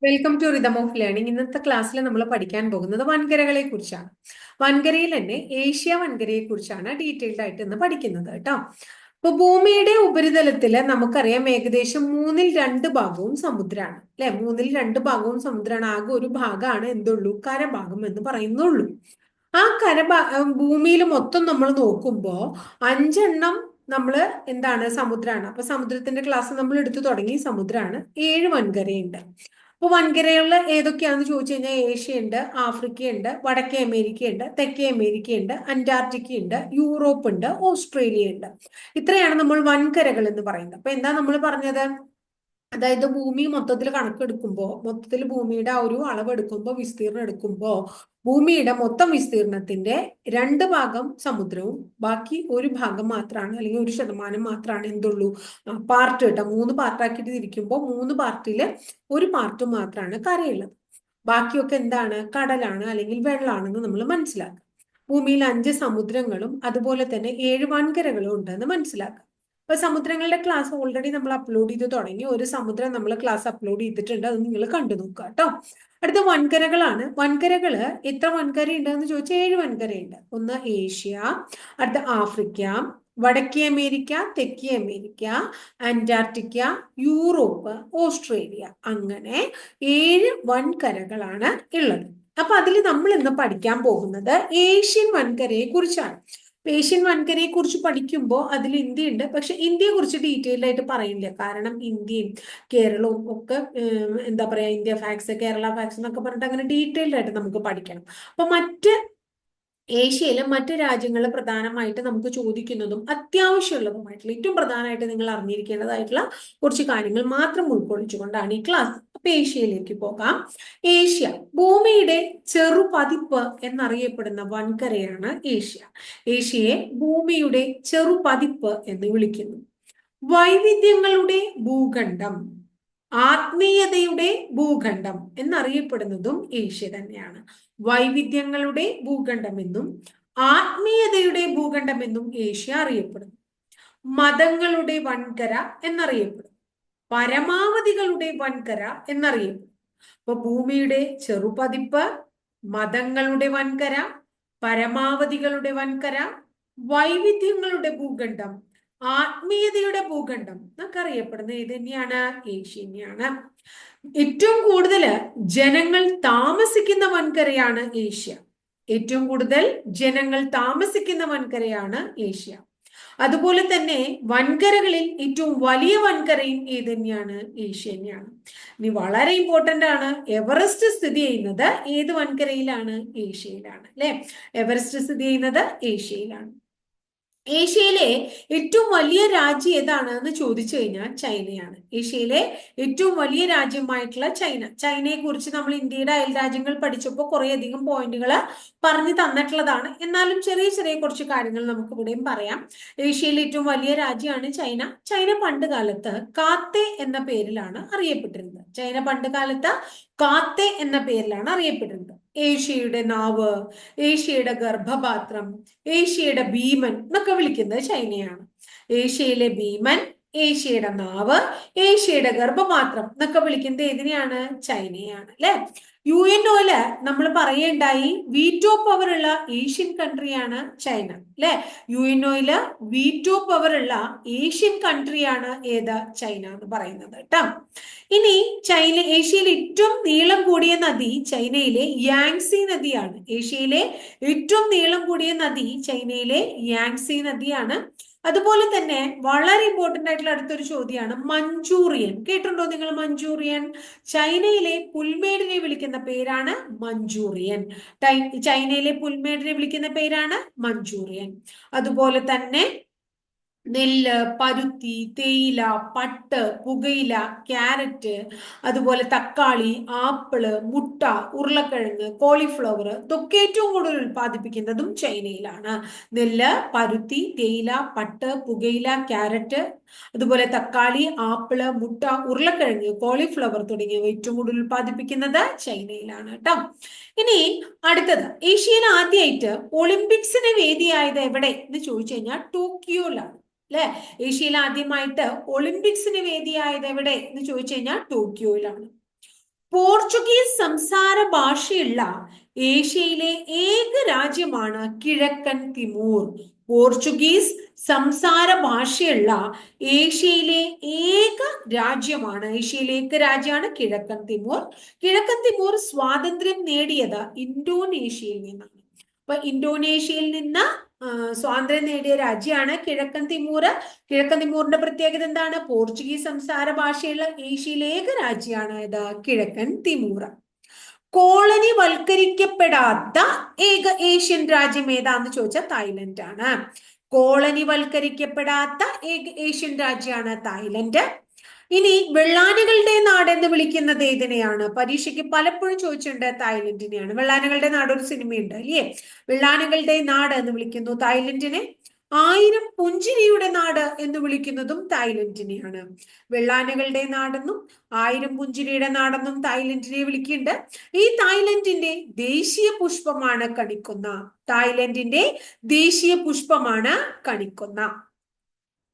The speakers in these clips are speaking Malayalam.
Welcome to rhythm of learning. ഇന്നത്തെ ക്ലാസ്സിൽ നമ്മൾ പഠിക്കാൻ പോകുന്നത് വൻകരകളെ കുറിച്ചാണ്. വൻകരയിൽ തന്നെ ഏഷ്യ വൻകരയെ കുറിച്ചാണ് ഡീറ്റെയിൽഡ് ആയിട്ട് ഇന്ന് പഠിക്കുന്നത് കേട്ടോ. ഇപ്പൊ ഭൂമിയുടെ ഉപരിതലത്തില് നമുക്കറിയാം ഏകദേശം മൂന്നിൽ രണ്ട് ഭാഗവും സമുദ്രമാണ് അല്ലെ. മൂന്നിൽ രണ്ട് ഭാഗവും സമുദ്രമാണ്. ആകെ ഒരു ഭാഗമാണ് എന്തുള്ളൂ, കരഭാഗം എന്ന് പറയുന്നുള്ളൂ. ആ ഭൂമിയിൽ മൊത്തം നമ്മൾ നോക്കുമ്പോ അഞ്ചെണ്ണം നമ്മള് എന്താണ്, സമുദ്രമാണ്. അപ്പൊ സമുദ്രത്തിന്റെ ക്ലാസ് നമ്മൾ എടുത്തു തുടങ്ങി. സമുദ്രമാണ്. 7 വൻകരയുണ്ട്. അപ്പൊ വൻകരകളിൽ ഏതൊക്കെയാണെന്ന് ചോദിച്ചു കഴിഞ്ഞാൽ ഏഷ്യയുണ്ട്, ആഫ്രിക്കയുണ്ട്, വടക്കേ അമേരിക്കയുണ്ട്, തെക്കേ അമേരിക്കയുണ്ട്, അന്റാർട്ടിക്കയുണ്ട്, യൂറോപ്പ് ഉണ്ട്, ഓസ്ട്രേലിയ ഉണ്ട്. ഇത്രയാണ് നമ്മൾ വൻകരകൾ എന്ന് പറയുന്നത്. അപ്പൊ എന്താ നമ്മൾ പറഞ്ഞത്? അതായത് ഭൂമി മൊത്തത്തിൽ കണക്കെടുക്കുമ്പോൾ, മൊത്തത്തിൽ ഭൂമിയുടെ ആ ഒരു അളവെടുക്കുമ്പോൾ, വിസ്തീർണം എടുക്കുമ്പോൾ ഭൂമിയുടെ മൊത്തം വിസ്തീർണത്തിന്റെ 2 ഭാഗം സമുദ്രവും ബാക്കി ഒരു ഭാഗം മാത്രമാണ്, അല്ലെങ്കിൽ 1% മാത്രമാണ് എന്തുള്ളൂ, പാർട്ട് കേട്ടോ. 3 പാർട്ടാക്കിയിട്ട് തിരിക്കുമ്പോൾ 3 പാർട്ടില് ഒരു പാർട്ട് മാത്രമാണ് കരയുള്ളത്. ബാക്കിയൊക്കെ എന്താണ്, കടലാണ് അല്ലെങ്കിൽ വെള്ളാണെന്ന് നമ്മൾ മനസ്സിലാക്കുക. ഭൂമിയിൽ 5 സമുദ്രങ്ങളും അതുപോലെ തന്നെ 7 വൻകരകളും ഉണ്ടെന്ന് മനസ്സിലാക്കുക. അപ്പൊ സമുദ്രങ്ങളുടെ ക്ലാസ് ഓൾറെഡി നമ്മൾ അപ്ലോഡ് ചെയ്ത് തുടങ്ങി. ഒരു സമുദ്രം നമ്മൾ ക്ലാസ് അപ്ലോഡ് ചെയ്തിട്ടുണ്ട്, അത് നിങ്ങൾ കണ്ടു നോക്കുക കേട്ടോ. അടുത്ത വൻകരകളാണ്. വൻകരകള് എത്ര വൻകര ഉണ്ടെന്ന് ചോദിച്ചാൽ 7 വൻകരയുണ്ട്. ഒന്ന് ഏഷ്യ, അടുത്ത ആഫ്രിക്ക, വടക്കേ അമേരിക്ക, തെക്കേ അമേരിക്ക, അന്റാർട്ടിക്ക, യൂറോപ്പ്, ഓസ്ട്രേലിയ, അങ്ങനെ 7 വൻകരകളാണ് ഉള്ളത്. അപ്പൊ അതിൽ നമ്മൾ ഇന്ന് പഠിക്കാൻ പോകുന്നത് ഏഷ്യൻ വൻകരയെ കുറിച്ചാണ്. ഏഷ്യൻ വൻകരയെ കുറിച്ച് പഠിക്കുമ്പോൾ അതിൽ ഇന്ത്യ ഉണ്ട്. പക്ഷെ ഇന്ത്യയെ കുറിച്ച് ഡീറ്റെയിൽഡ് ആയിട്ട് പറയില്ല. കാരണം ഇന്ത്യയും കേരളവും ഒക്കെ എന്താ പറയാ, ഇന്ത്യ ഫാക്സ്, കേരള ഫാക്സ് എന്നൊക്കെ പറഞ്ഞിട്ട് അങ്ങനെ ഡീറ്റെയിൽഡ് ആയിട്ട് നമുക്ക് പഠിക്കണം. അപ്പൊ മറ്റ് ഏഷ്യയിലെ മറ്റ് രാജ്യങ്ങളിൽ പ്രധാനമായിട്ട് നമുക്ക് ചോദിക്കുന്നതും അത്യാവശ്യമുള്ളതുമായിട്ടുള്ള, ഏറ്റവും പ്രധാനമായിട്ട് നിങ്ങൾ അറിഞ്ഞിരിക്കേണ്ടതായിട്ടുള്ള കുറച്ച് കാര്യങ്ങൾ മാത്രം ഉൾക്കൊള്ളിച്ചുകൊണ്ടാണ് ഈ ക്ലാസ്. അപ്പൊ ഏഷ്യയിലേക്ക് പോകാം. ഏഷ്യ ഭൂമിയുടെ ചെറുപതിപ്പ് എന്നറിയപ്പെടുന്ന വൻകരയാണ് ഏഷ്യ. ഏഷ്യയെ ഭൂമിയുടെ ചെറുപതിപ്പ് എന്ന് വിളിക്കുന്നു. വൈവിധ്യങ്ങളുടെ ഭൂഖണ്ഡം, ആത്മീയതയുടെ ഭൂഖണ്ഡം എന്നറിയപ്പെടുന്നതും ഏഷ്യ തന്നെയാണ്. വൈവിധ്യങ്ങളുടെ ഭൂഖണ്ഡം എന്നും ആത്മീയതയുടെ ഭൂഖണ്ഡം എന്നും ഏഷ്യ അറിയപ്പെടുന്നു. മതങ്ങളുടെ വൻകര എന്നറിയപ്പെടുന്നു. പരമാവധികളുടെ വൻകര എന്നറിയപ്പെടുന്നു. അപ്പൊ ഭൂമിയുടെ ചെറുപതിപ്പ്, മതങ്ങളുടെ വൻകര, പരമാവധികളുടെ വൻകര, വൈവിധ്യങ്ങളുടെ ഭൂഖണ്ഡം, ആത്മീയതയുടെ ഭൂഖണ്ഡം എന്നൊക്കെ അറിയപ്പെടുന്ന ഏത് തന്നെയാണ്? ഏഷ്യ തന്നെയാണ്. ഏറ്റവും കൂടുതൽ ജനങ്ങൾ താമസിക്കുന്ന വൻകരയാണ് ഏഷ്യ. ഏറ്റവും കൂടുതൽ ജനങ്ങൾ താമസിക്കുന്ന വൻകരയാണ് ഏഷ്യ. അതുപോലെ തന്നെ വൻകരകളിൽ ഏറ്റവും വലിയ വൻകരയും ഏത് തന്നെയാണ്? ഏഷ്യ തന്നെയാണ്. ഇനി വളരെ ഇമ്പോർട്ടന്റ് ആണ്, എവറസ്റ്റ് സ്ഥിതി ചെയ്യുന്നത് ഏത് വൻകരയിലാണ്? ഏഷ്യയിലാണ് അല്ലെ. എവറസ്റ്റ് സ്ഥിതി ചെയ്യുന്നത് ഏഷ്യയിലാണ്. ഏഷ്യയിലെ ഏറ്റവും വലിയ രാജ്യം ഏതാണ് എന്ന് ചോദിച്ചു കഴിഞ്ഞാൽ ചൈനയാണ്. ഏഷ്യയിലെ ഏറ്റവും വലിയ രാജ്യമായിട്ടുള്ള ചൈന. ചൈനയെ കുറിച്ച് നമ്മൾ ഇന്ത്യയുടെ അയൽ രാജ്യങ്ങൾ പഠിച്ചപ്പോൾ കുറേയധികം പോയിന്റുകൾ പറഞ്ഞു തന്നിട്ടുള്ളതാണ്. എന്നാലും ചെറിയ ചെറിയ കുറച്ച് കാര്യങ്ങൾ നമുക്ക് ഇവിടെയും പറയാം. ഏഷ്യയിലെ ഏറ്റവും വലിയ രാജ്യമാണ് ചൈന. ചൈന പണ്ട് കാലത്ത് കാത്തെ എന്ന പേരിലാണ് അറിയപ്പെട്ടിരുന്നത്. ചൈന പണ്ട് കാലത്ത് കാത്തെ എന്ന പേരിലാണ് അറിയപ്പെട്ടിരുന്നത്. ഏഷ്യയുടെ നാവ്, ഏഷ്യയുടെ ഗർഭപാത്രം, ഏഷ്യയുടെ ഭീമൻ എന്നൊക്കെ വിളിക്കുന്നത് ചൈനയാണ്. ഏഷ്യയിലെ ഭീമൻ, ഏഷ്യയുടെ നാവ്, ഏഷ്യയുടെ ഗർഭപാത്രം എന്നൊക്കെ വിളിക്കുന്നത് ഏതിനെയാണ്? ചൈനയാണ് അല്ലെ. UNOയില് നമ്മൾ പറയേണ്ടായി വീറ്റോ പവർ ഉള്ള ഏഷ്യൻ കൺട്രിയാണ് ചൈന അല്ലെ. UNOയില് വീറ്റോ പവർ ഉള്ള ഏഷ്യൻ കൺട്രിയാണ് ഏത്? ചൈന എന്ന് പറയുന്നത് കേട്ടോ. ഇനി ഏഷ്യയിലെ ഏറ്റവും നീളം കൂടിയ നദി ചൈനയിലെ യാങ്സി നദിയാണ്. ഏഷ്യയിലെ ഏറ്റവും നീളം കൂടിയ നദി ചൈനയിലെ യാങ്സി നദിയാണ്. അതുപോലെ തന്നെ വളരെ ഇമ്പോർട്ടന്റ് ആയിട്ടുള്ള അടുത്തൊരു ചോദ്യമാണ് മഞ്ചൂറിയൻ. കേട്ടിട്ടുണ്ടോ നിങ്ങൾ മഞ്ചൂറിയൻ? ചൈനയിലെ പുൽമേടിനെ വിളിക്കുന്ന പേരാണ് മഞ്ചൂറിയൻ. ചൈനയിലെ പുൽമേടിനെ വിളിക്കുന്ന പേരാണ് മഞ്ചൂറിയൻ. അതുപോലെ തന്നെ നെല്ല്, പരുത്തി, തേയില, പട്ട്, പുകയില, ക്യാരറ്റ്, അതുപോലെ തക്കാളി, ആപ്പിള്, മുട്ട, ഉരുളക്കിഴങ്ങ്, കോളിഫ്ലവർ ഇതൊക്കെ ഏറ്റവും കൂടുതൽ ഉൽപ്പാദിപ്പിക്കുന്നതും ചൈനയിലാണ്. നെല്ല്, പരുത്തി, തേയില, പട്ട്, പുകയില, ക്യാരറ്റ്, അതുപോലെ തക്കാളി, ആപ്പിള്, മുട്ട, ഉരുളക്കിഴങ്ങ്, കോളിഫ്ലവർ തുടങ്ങിയവ ഏറ്റവും കൂടുതൽ ഉൽപ്പാദിപ്പിക്കുന്നത് ചൈനയിലാണ് കേട്ടോ. ഇനി അടുത്തത്, ഏഷ്യയിൽ ആദ്യമായിട്ട് ഒളിമ്പിക്സിന് വേദിയായത് എവിടെ എന്ന് ചോദിച്ചു കഴിഞ്ഞാൽ ടോക്കിയോയിലാണ് അല്ലെ. ഏഷ്യയിൽ ആദ്യമായിട്ട് ഒളിമ്പിക്സിന് വേദിയായത് എവിടെ എന്ന് ചോദിച്ചു കഴിഞ്ഞാൽ ടോക്കിയോയിലാണ്. പോർച്ചുഗീസ് സംസാര ഭാഷയുള്ള ഏഷ്യയിലെ ഏക രാജ്യമാണ് കിഴക്കൻ തിമൂർ. പോർച്ചുഗീസ് സംസാര ഭാഷയുള്ള ഏഷ്യയിലെ ഏക രാജ്യമാണ് കിഴക്കൻ തിമൂർ. കിഴക്കൻ തിമൂർ സ്വാതന്ത്ര്യം നേടിയത് ഇന്തോനേഷ്യയിൽ നിന്നാണ്. അപ്പൊ ഇന്തോനേഷ്യയിൽ നിന്ന് സ്വാതന്ത്ര്യം നേടിയ രാജ്യമാണ് കിഴക്കൻ തിമൂർ. കിഴക്കൻ തിമൂറിന്റെ പ്രത്യേകത എന്താണ്? പോർച്ചുഗീസ് സംസാര ഭാഷയുള്ള ഏഷ്യയിലെ ഏക രാജ്യമാണ് ഇത് കിഴക്കൻ തിമൂർ. കോളനി വൽക്കരിക്കപ്പെടാത്ത ഏക ഏഷ്യൻ രാജ്യം ഏതാന്ന് ചോദിച്ചാൽ തായ്ലൻഡ് ആണ്. കോളനി വൽക്കരിക്കപ്പെടാത്ത ഏക ഏഷ്യൻ രാജ്യമാണ് തായ്ലൻഡ്. ഇനി വെള്ളാനകളുടെ നാട് എന്ന് വിളിക്കുന്നത് ഏതിനെയാണ്? പരീക്ഷയ്ക്ക് പലപ്പോഴും ചോദിച്ചിട്ടുണ്ട് തായ്ലൻഡിനെയാണ്. വെള്ളാനകളുടെ നാട് ഒരു സിനിമയുണ്ട് അല്ലേ? വെള്ളാനകളുടെ നാട് എന്ന് വിളിക്കുന്നു തായ്ലൻഡിനെ. 1000 പുഞ്ചിരിയുടെ നാട് എന്ന് വിളിക്കുന്നതും തായ്ലൻഡിനെയാണ്. വെള്ളാനകളുടെ നാടെന്നും 1000 പുഞ്ചിരിയുടെ നാടെന്നും തായ്ലൻഡിനെ വിളിക്കുന്നുണ്ട്. ഈ തായ്ലൻഡിന്റെ ദേശീയ പുഷ്പമാണ് കണിക്കൊന്ന. തായ്ലൻഡിന്റെ ദേശീയ പുഷ്പമാണ് കണിക്കൊന്ന.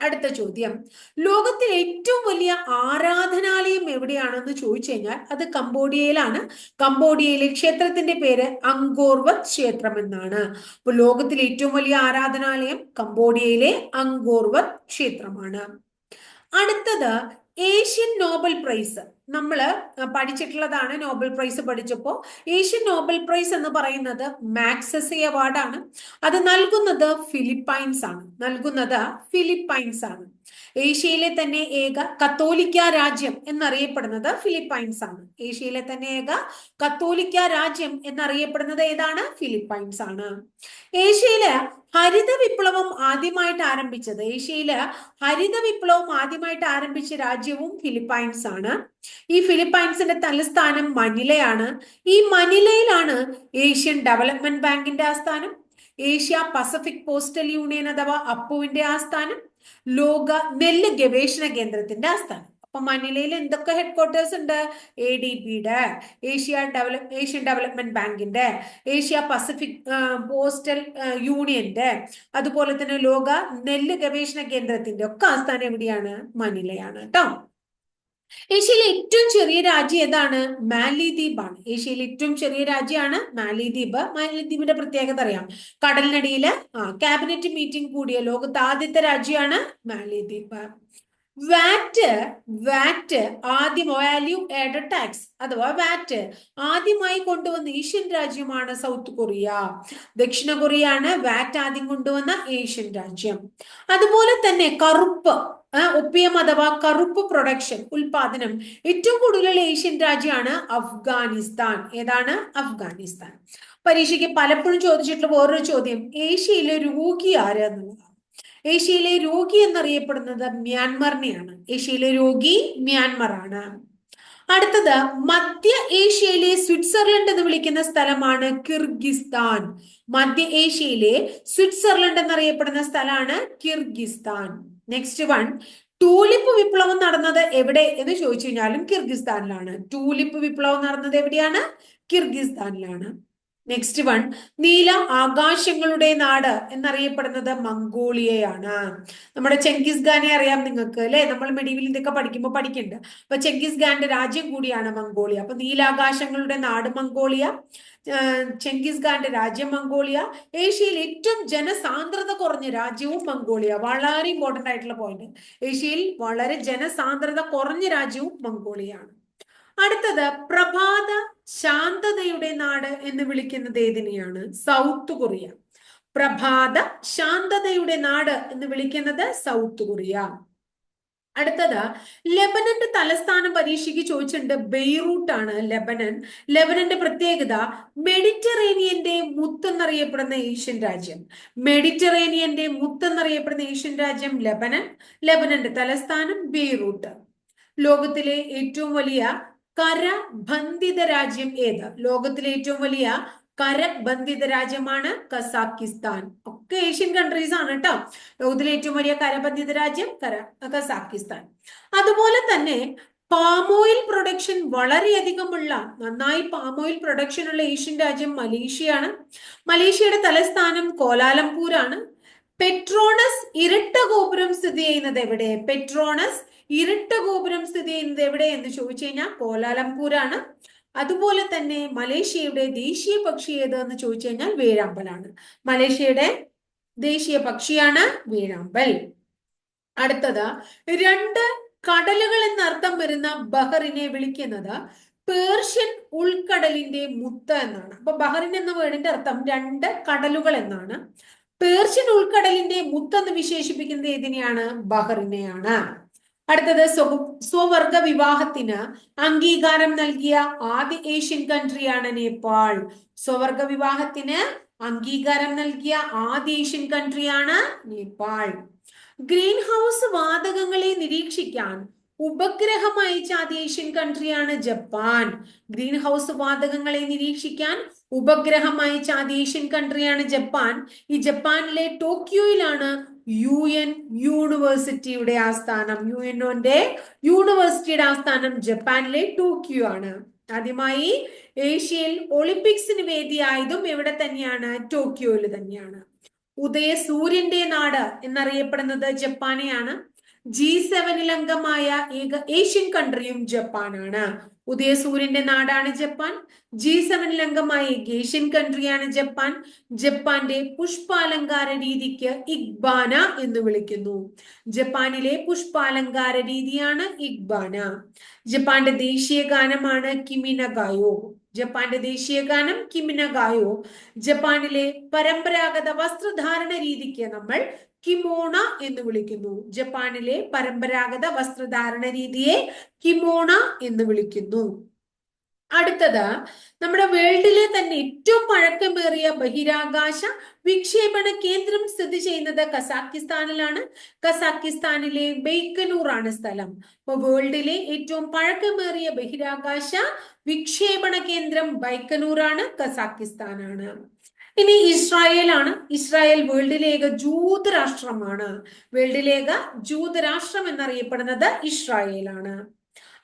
അടുത്ത ചോദ്യം, ലോകത്തിലെ ഏറ്റവും വലിയ ആരാധനാലയം എവിടെയാണെന്ന് ചോദിച്ചു കഴിഞ്ഞാൽ അത് കംബോഡിയയിലാണ്. കംബോഡിയയിലെ ക്ഷേത്രത്തിന്റെ പേര് അങ്കോർവത് ക്ഷേത്രം എന്നാണ്. അപ്പൊ ലോകത്തിലെ ഏറ്റവും വലിയ ആരാധനാലയം കംബോഡിയയിലെ അങ്കോർവത് ക്ഷേത്രമാണ്. അടുത്തത് ഏഷ്യൻ നോബൽ പ്രൈസ്. നമ്മൾ പഠിച്ചിട്ടുള്ളതാണ്. നോബൽ പ്രൈസ് പഠിച്ചപ്പോ ഏഷ്യൻ നോബൽ പ്രൈസ് എന്ന് പറയുന്നത് മാക്സസെ അവാർഡാണ്. അത് നൽകുന്നത് ഫിലിപ്പൈൻസ് ആണ്. ഏഷ്യയിലെ തന്നെ ഏക കത്തോലിക്ക രാജ്യം എന്നറിയപ്പെടുന്നത് ഫിലിപ്പൈൻസ് ആണ്. ഏഷ്യയിലെ തന്നെ ഏക കത്തോലിക്ക രാജ്യം എന്നറിയപ്പെടുന്നത് ഏതാണ്? ഫിലിപ്പൈൻസ് ആണ്. ഏഷ്യയില് ഹരിത വിപ്ലവം ആദ്യമായിട്ട് ആരംഭിച്ച രാജ്യവും ഫിലിപ്പൈൻസ് ആണ്. ഈ ഫിലിപ്പൈൻസിന്റെ തലസ്ഥാനം മനിലയാണ്. ഈ മനിലയിലാണ് ഏഷ്യൻ ഡെവലപ്മെന്റ് ബാങ്കിന്റെ ആസ്ഥാനം, ഏഷ്യ പസഫിക് പോസ്റ്റൽ യൂണിയൻ അഥവാ അപ്പുവിന്റെ ആസ്ഥാനം, ലോക നെല്ല് ഗവേഷണ കേന്ദ്രത്തിന്റെ ആസ്ഥാനം. അപ്പൊ മനിലയിൽ എന്തൊക്കെ ഹെഡ്ക്വാർട്ടേഴ്സ് ഉണ്ട്? ADB-യുടെ, ഏഷ്യൻ ഡെവലപ്മെന്റ് ബാങ്കിന്റെ, ഏഷ്യ പസഫിക് പോസ്റ്റൽ യൂണിയന്റെ, അതുപോലെ തന്നെ ലോക നെല്ല് ഗവേഷണ കേന്ദ്രത്തിന്റെ ഒക്കെ ആസ്ഥാനം എവിടെയാണ്? മനിലയാണ് കേട്ടോ. ഏഷ്യയിലെ ഏറ്റവും ചെറിയ രാജ്യം ഏതാണ്? മാലിദ്വീപ് ആണ്. ഏഷ്യയിലെ ഏറ്റവും ചെറിയ രാജ്യമാണ് മാലിദ്വീപ്. മാലിദ്വീപിന്റെ പ്രത്യേകത അറിയാം. കടലിനടിയില് ക്യാബിനറ്റ് മീറ്റിംഗ് കൂടിയ ലോകത്തെ ആദ്യത്തെ രാജ്യമാണ് മാലിദ്വീപ്. വാറ്റ് ആദ്യം വാല്യൂ ആഡഡ് ടാക്സ് അഥവാ വാറ്റ് ആദ്യമായി കൊണ്ടുവന്ന ഏഷ്യൻ രാജ്യമാണ് സൗത്ത് കൊറിയ. ദക്ഷിണ കൊറിയയാണ് വാറ്റ് ആദ്യം കൊണ്ടുവന്ന ഏഷ്യൻ രാജ്യം. അതുപോലെ തന്നെ ഒപ്പിയം അഥവാ കറുപ്പ് പ്രൊഡക്ഷൻ ഉൽപാദനം ഏറ്റവും കൂടുതലുള്ള ഏഷ്യൻ രാജ്യമാണ് അഫ്ഗാനിസ്ഥാൻ. ഏതാണ്? അഫ്ഗാനിസ്ഥാൻ. പരീക്ഷയ്ക്ക് പലപ്പോഴും ചോദിച്ചിട്ടുള്ള വേറൊരു ചോദ്യം, ഏഷ്യയിലെ രോഗി ആര് എന്നുള്ളതാണ്. ഏഷ്യയിലെ രോഗി എന്നറിയപ്പെടുന്നത് മ്യാൻമറിനെയാണ്. ഏഷ്യയിലെ രോഗി മ്യാൻമർ ആണ്. അടുത്തത് മധ്യ ഏഷ്യയിലെ സ്വിറ്റ്സർലൻഡ് എന്ന് വിളിക്കുന്ന സ്ഥലമാണ് കിർഗിസ്ഥാൻ. മധ്യ ഏഷ്യയിലെ സ്വിറ്റ്സർലൻഡ് എന്നറിയപ്പെടുന്ന സ്ഥലമാണ് കിർഗിസ്ഥാൻ. നെക്സ്റ്റ് വൺ, ടൂലിപ്പ് വിപ്ലവം നടന്നത് എവിടെ എന്ന് ചോദിച്ചു കഴിഞ്ഞാലും കിർഗിസ്ഥാനിലാണ്. ടൂലിപ്പ് വിപ്ലവം നടന്നത് എവിടെയാണ്? കിർഗിസ്ഥാനിലാണ്. നെക്സ്റ്റ് വൺ, നീല ആകാശങ്ങളുടെ നാട് എന്നറിയപ്പെടുന്നത് മംഗോളിയയാണ്. നമ്മുടെ ചെങ്കിസ് ഖാനെ അറിയാം നിങ്ങൾക്ക് അല്ലെ? നമ്മൾ മെഡീവൽ ഇതൊക്കെ പഠിക്കുമ്പോൾ പഠിക്കുന്നുണ്ട്. അപ്പൊ ചെങ്കിസ് ഖാന്റെ രാജ്യം കൂടിയാണ് മംഗോളിയ. അപ്പൊ നീലാകാശങ്ങളുടെ നാട് മംഗോളിയ, ചെങ്കിസ് ഖാന്റെ രാജ്യം മംഗോളിയ, ഏഷ്യയിൽ ഏറ്റവും ജനസാന്ദ്രത കുറഞ്ഞ രാജ്യവും മംഗോളിയ. വളരെ ഇമ്പോർട്ടന്റ് ആയിട്ടുള്ള പോയിന്റ്. ഏഷ്യയിൽ വളരെ ജനസാന്ദ്രത കുറഞ്ഞ രാജ്യവും മംഗോളിയാണ്. അടുത്തത് പ്രഭാത ശാന്തതയുടെ നാട് എന്ന് വിളിക്കുന്നത് ഏതിനെയാണ്? South Korea. പ്രഭാത ശാന്തതയുടെ നാട് എന്ന് വിളിക്കുന്നത് സൗത്ത് കൊറിയ. അടുത്തത് ലെബനന്റെ തലസ്ഥാനം പരീക്ഷയ്ക്ക് ചോദിച്ചിട്ടുണ്ട്. ബെയ്റൂട്ട് ആണ് ലെബനന്റെ പ്രത്യേകത മെഡിറ്ററേനിയന്റെ മുത്തെന്നറിയപ്പെടുന്ന ഏഷ്യൻ രാജ്യം. ലെബനന്റെ തലസ്ഥാനം ബെയ്റൂട്ട്. ലോകത്തിലെ ഏറ്റവും വലിയ കരബന്ധിത രാജ്യം ഏത്? ലോകത്തിലെ ഏറ്റവും വലിയ കരബന്ധിത രാജ്യമാണ് കസാക്കിസ്ഥാൻ. ഒക്കെ ഏഷ്യൻ കൺട്രീസ് ആണ് കേട്ടോ. ലോകത്തിലെ ഏറ്റവും വലിയ കരബന്ധിത രാജ്യം കസാക്കിസ്ഥാൻ. അതുപോലെ തന്നെ പാമോയിൽ പ്രൊഡക്ഷൻ നന്നായി പാമോയിൽ പ്രൊഡക്ഷൻ ഉള്ള ഏഷ്യൻ രാജ്യം മലേഷ്യയാണ്. മലേഷ്യയുടെ തലസ്ഥാനം കോലാലംപൂർ ആണ്. പെട്രോണസ് ഇരട്ട ഗോപുരം സ്ഥിതി ചെയ്യുന്നത് എവിടെ? എന്ന് ചോദിച്ചു കഴിഞ്ഞാൽ കോലാലംപൂർ ആണ്. അതുപോലെ തന്നെ മലേഷ്യയുടെ ദേശീയ പക്ഷി ഏത് എന്ന് ചോദിച്ചു കഴിഞ്ഞാൽ വേഴാമ്പലാണ്. മലേഷ്യയുടെ ദേശീയ പക്ഷിയാണ് വേഴാമ്പൽ. അടുത്തത്, രണ്ട് കടലുകൾ എന്നർത്ഥം വരുന്ന ബഹറിനെ വിളിക്കുന്നത് പേർഷ്യൻ ഉൾക്കടലിന്റെ മുത്ത് എന്നാണ്. അപ്പൊ ബഹറിൻ എന്ന വേർഡിന്റെ അർത്ഥം രണ്ട് കടലുകൾ എന്നാണ്. പേർഷ്യൻ ഉൾക്കടലിന്റെ മുത്ത് എന്ന് വിശേഷിപ്പിക്കുന്നത് ഏതിനെയാണ്? ബഹറിനെയാണ്. അടുത്തത്, സ്വവർഗ വിവാഹത്തിന് അംഗീകാരം നൽകിയ ആദ്യ ഏഷ്യൻ കൺട്രിയാണ് നേപ്പാൾ. സ്വവർഗ വിവാഹത്തിന് അംഗീകാരം നൽകിയ ആദ്യ ഏഷ്യൻ കൺട്രിയാണ് നേപ്പാൾ. ഗ്രീൻ ഹൗസ് വാതകങ്ങളെ നിരീക്ഷിക്കാൻ ഉപഗ്രഹം അയച്ച ആദ്യ ഏഷ്യൻ കൺട്രിയാണ് ജപ്പാൻ. ഗ്രീൻ ഹൗസ് വാതകങ്ങളെ നിരീക്ഷിക്കാൻ ഉപഗ്രഹം അയച്ച ആദ്യ ഏഷ്യൻ കൺട്രിയാണ് ജപ്പാൻ. ഈ ജപ്പാനിലെ ടോക്കിയോയിലാണ് UN യൂണിവേഴ്സിറ്റിയുടെ ആസ്ഥാനം. UNOന്റെ യൂണിവേഴ്സിറ്റിയുടെ ആസ്ഥാനം ജപ്പാനിലെ ടോക്കിയോ ആണ്. ആദ്യമായി ഏഷ്യയിൽ ഒളിമ്പിക്സിന് വേദിയായതും എവിടെ തന്നെയാണ്? ടോക്കിയോയിൽ തന്നെയാണ്. ഉദയ സൂര്യന്റെ നാട് എന്നറിയപ്പെടുന്നത് ജപ്പാനെയാണ്. G7 അംഗമായ ഏക ഏഷ്യൻ കൺട്രിയും ജപ്പാനാണ്. ഉദയസൂര്യന്റെ നാടാണ് ജപ്പാൻ. G7 അംഗമായ ഏഷ്യൻ കൺട്രിയാണ് ജപ്പാൻ. ജപ്പാന്റെ പുഷ്പാലങ്കാര രീതിക്ക് ഇഗ്ബാന എന്ന് വിളിക്കുന്നു. ജപ്പാനിലെ പുഷ്പാലങ്കാര രീതിയാണ് ഇഗ്ബാന. ജപ്പാന്റെ ദേശീയ ഗാനമാണ് കിമിനഗായോ. ജപ്പാന്റെ ദേശീയ ഗാനം കിമിനഗായോ. ജപ്പാനിലെ പരമ്പരാഗത വസ്ത്രധാരണ രീതിക്ക് നമ്മൾ കിമോണ എന്ന് വിളിക്കുന്നു. ജപ്പാനിലെ പരമ്പരാഗത വസ്ത്രധാരണ രീതിയെ കിമോണ എന്ന് വിളിക്കുന്നു. അടുത്തത്, നമ്മുടെ വേൾഡിലെ തന്നെ ഏറ്റവും പഴക്കമേറിയ ബഹിരാകാശ വിക്ഷേപണ കേന്ദ്രം സ്ഥിതി ചെയ്യുന്നത് കസാക്കിസ്ഥാനിലാണ്. കസാക്കിസ്ഥാനിലെ ബൈക്കനൂർ ആണ് സ്ഥലം. അപ്പൊ വേൾഡിലെ ഏറ്റവും പഴക്കമേറിയ ബഹിരാകാശ വിക്ഷേപണ കേന്ദ്രം ബൈക്കനൂർ ആണ്, കസാക്കിസ്ഥാനാണ്. ഇനി ഇസ്രായേൽ ആണ്. ഇസ്രായേൽ വേൾഡിലേക ജൂതരാഷ്ട്രമാണ്. വേൾഡിലേക ജൂതരാഷ്ട്രം എന്നറിയപ്പെടുന്നത് ഇസ്രായേൽ ആണ്.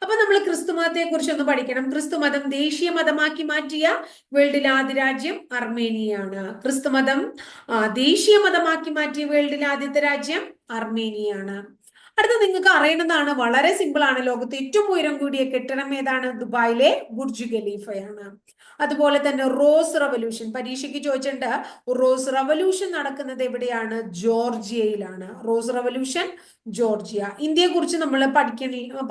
അപ്പൊ നമ്മൾ ക്രിസ്തുമതത്തെ കുറിച്ച് ഒന്ന് പഠിക്കണം. ക്രിസ്തുമതം ദേശീയ മതമാക്കി മാറ്റിയ വേൾഡിലെ ആദ്യ രാജ്യം അർമേനിയയാണ്. ക്രിസ്തുമതം ദേശീയ മതമാക്കി മാറ്റിയ വേൾഡിലെ ആദ്യത്തെ രാജ്യം അർമേനിയയാണ്. അടുത്ത നിങ്ങൾക്ക് അറിയുന്നതാണ്, വളരെ സിമ്പിൾ ആണ്. ലോകത്തെ ഏറ്റവും ഉയരം കൂടിയ കെട്ടിടം ഏതാണ്? ദുബായിലെ ബുർജ് ഖലീഫയാണ്. അതുപോലെ തന്നെ റോസ് റവല്യൂഷൻ പരീക്ഷയ്ക്ക് ചോദിച്ചിട്ടുണ്ട്. റോസ് റവല്യൂഷൻ നടക്കുന്നത് എവിടെയാണ്? ജോർജിയയിലാണ്. Rose revolution Georgia. ഇന്ത്യയെ കുറിച്ച് നമ്മൾ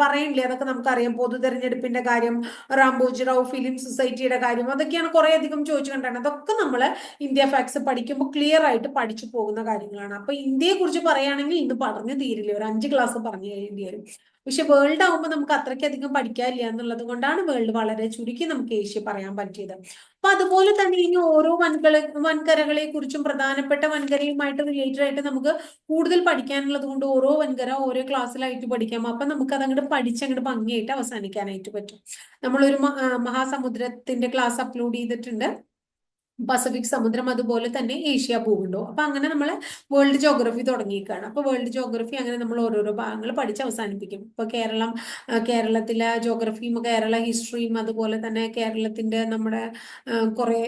പറയണില്ലേ? അതൊക്കെ നമുക്കറിയാം. പൊതു തെരഞ്ഞെടുപ്പിന്റെ കാര്യം, റാംബോജി റാവു ഫിലിം സൊസൈറ്റിയുടെ കാര്യം, അതൊക്കെയാണ് കുറെ അധികം ചോദിച്ചു കണ്ടാണ്. അതൊക്കെ നമ്മൾ ഇന്ത്യ ഫാക്ട്സ് പഠിക്കുമ്പോൾ ക്ലിയർ ആയിട്ട് പഠിച്ചു പോകുന്ന കാര്യങ്ങളാണ്. അപ്പൊ ഇന്ത്യയെ കുറിച്ച് പറയുകയാണെങ്കിൽ ഇന്ന് പറഞ്ഞു തീരില്ല, ഒരു 5 ക്ലാസ് പറഞ്ഞു കഴിയേണ്ടി വരും. പക്ഷെ വേൾഡ് ആവുമ്പോൾ നമുക്ക് അത്രയ്ക്കധികം പഠിക്കാനില്ല എന്നുള്ളത് കൊണ്ടാണ് വേൾഡ് വളരെ ചുരുക്കി നമുക്ക് ഏഷ്യ പറയാൻ പറ്റിയത്. അപ്പൊ അതുപോലെ തന്നെ ഇനി ഓരോ വൻകരകളെ കുറിച്ചും പ്രധാനപ്പെട്ട വൻകരയുമായിട്ട് റിലേറ്റഡ് ആയിട്ട് നമുക്ക് കൂടുതൽ പഠിക്കാനുള്ളത് കൊണ്ട് ഓരോ വൻകര ഓരോ ക്ലാസ്സിലായിട്ട് പഠിക്കാം. അപ്പൊ നമുക്ക് അതങ്ങോട്ട് പഠിച്ചങ്ങോട്ട് ഭംഗിയായിട്ട് അവസാനിക്കാനായിട്ട് പറ്റും. നമ്മളൊരു മഹാസമുദ്രത്തിന്റെ ക്ലാസ് അപ്ലോഡ് ചെയ്തിട്ടുണ്ട്. പസഫിക് സമുദ്രം, അതുപോലെ തന്നെ ഏഷ്യ ഭൂഖണ്ഡവും. അപ്പൊ അങ്ങനെ നമ്മൾ വേൾഡ് ജോഗ്രഫി തുടങ്ങിയിരിക്കുകയാണ്. അപ്പൊ വേൾഡ് ജോഗ്രഫി അങ്ങനെ നമ്മൾ ഓരോരോ ഭാഗങ്ങൾ പഠിച്ച് അവസാനിപ്പിക്കും. ഇപ്പൊ കേരളത്തിലെ ജോഗ്രഫിയും കേരള ഹിസ്റ്ററിയും അതുപോലെ തന്നെ കേരളത്തിന്റെ നമ്മുടെ കുറെ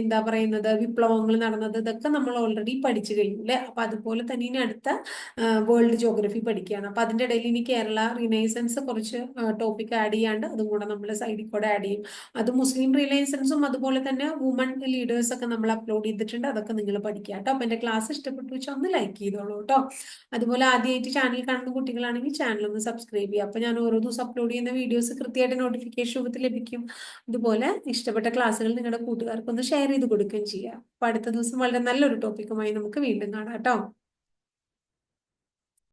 എന്താ പറയുന്നത് വിപ്ലവങ്ങൾ നടന്നത്, ഇതൊക്കെ നമ്മൾ ഓൾറെഡി പഠിച്ചു കഴിഞ്ഞു അല്ലെ. അപ്പൊ അതുപോലെ തന്നെ ഇനി അടുത്ത വേൾഡ് ജോഗ്രഫി പഠിക്കുകയാണ്. അപ്പൊ അതിന്റെ ഇടയിൽ ഇനി കേരള റിനൈസൻസ് കുറച്ച് ടോപ്പിക് ആഡ് ചെയ്യാണ്ട് അതും കൂടെ നമ്മൾ സൈഡിൽ കൂടെ ആഡ് ചെയ്യും. അത് മുസ്ലിം റിനൈസൻസും അതുപോലെ തന്നെ വുമൺ ലീഡേഴ്സ് ഒക്കെ നമ്മൾ അപ്ലോഡ് ചെയ്തിട്ടുണ്ട്. അതൊക്കെ നിങ്ങൾ പഠിക്കുക കേട്ടോ. അപ്പൊ എന്റെ ക്ലാസ് ഇഷ്ടപ്പെട്ടു വെച്ചാൽ ഒന്ന് ലൈക്ക് ചെയ്തോളൂ കേട്ടോ. അതുപോലെ ആദ്യമായിട്ട് ചാനൽ കാണുന്ന കുട്ടികളാണെങ്കിൽ ചാനൽ ഒന്ന് സബ്സ്ക്രൈബ് ചെയ്യുക. അപ്പൊ ഞാൻ ഓരോ ദിവസം അപ്ലോഡ് ചെയ്യുന്ന വീഡിയോസ് കൃത്യമായിട്ട് നോട്ടിഫിക്കേഷൻ രൂപത്തിൽ ലഭിക്കും. അതുപോലെ ഇഷ്ടപ്പെട്ട ക്ലാസ്സുകൾ നിങ്ങളുടെ കൂട്ടുകാർക്ക് ഒന്ന് ഷെയർ ചെയ്ത് കൊടുക്കുകയും ചെയ്യുക. അപ്പൊ അടുത്ത ദിവസം വളരെ നല്ലൊരു ടോപ്പിക്കുമായി നമുക്ക് വീണ്ടും കാണാം കേട്ടോ.